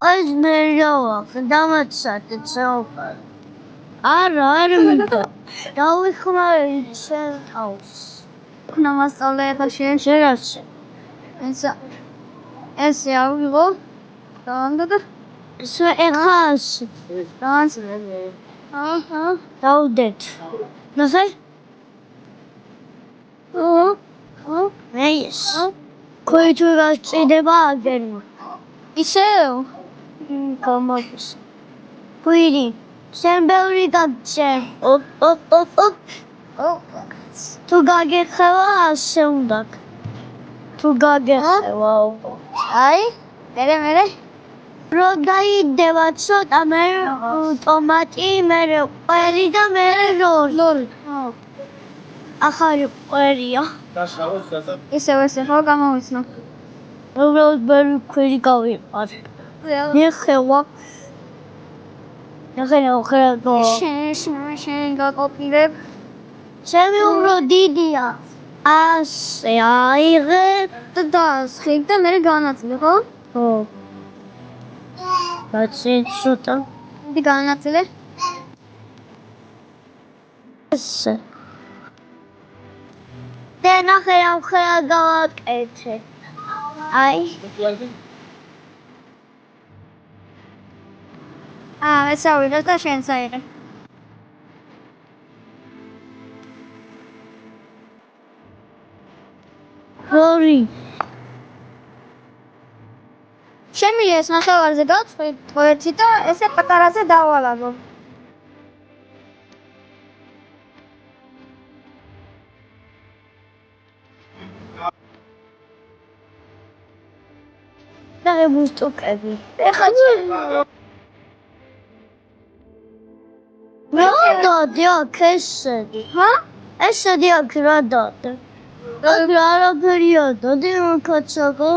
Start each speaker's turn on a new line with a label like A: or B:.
A: ეს მეროა, დამაცადე წავა. არა მინდა. დავიხმარე შენ თავს.
B: ნამასწავლე ახლა შენ
A: შენაში.
B: ესე ავიღო. და
A: ესე ეხაში.
B: რანც
A: დავდეთ. ნახე? მეის. ქოითუ გაწიდება აგერმა.
B: ისევ?
A: გამოდის. ხვირი. შენ ბევრი გაგჩენ. თუ გაგეხება ასე უნდა. თუ გაგეხება.
B: აი, მერე.
A: რო დაიდება ცოტა მე ტომატი, მე ყვერი და მე ლორი. ახალი ყვერია.
B: ესე ხო გამოვიცნო.
A: უბრალოდ ბევრი ქვერი გავიყარე. ნახევა.
B: შენ გაკოპირებ.
A: ჩემი უბრალოდ დიდია. ასე აიღე
B: და დასხիկ და მე განაწილე, ხო?
A: ხო. კაცი ცოტა.
B: მე განაწილე.
A: ესე. და ნახე ამ ხერა გავაკეთე. აი.
B: ეს ავიღე და შენ საიღე.
A: ლორი.
B: შემიძლია ეს ნახევარზე გავწყვეტ ერთი და ესე პატარაზე დავალაგო.
A: და ებუსტუკები.
B: ეხლა
A: რადადი აქ ესედი.
B: ჰა?
A: ესედი აქ რადადი. რადადი არაფერია და დიმაკაცაკო.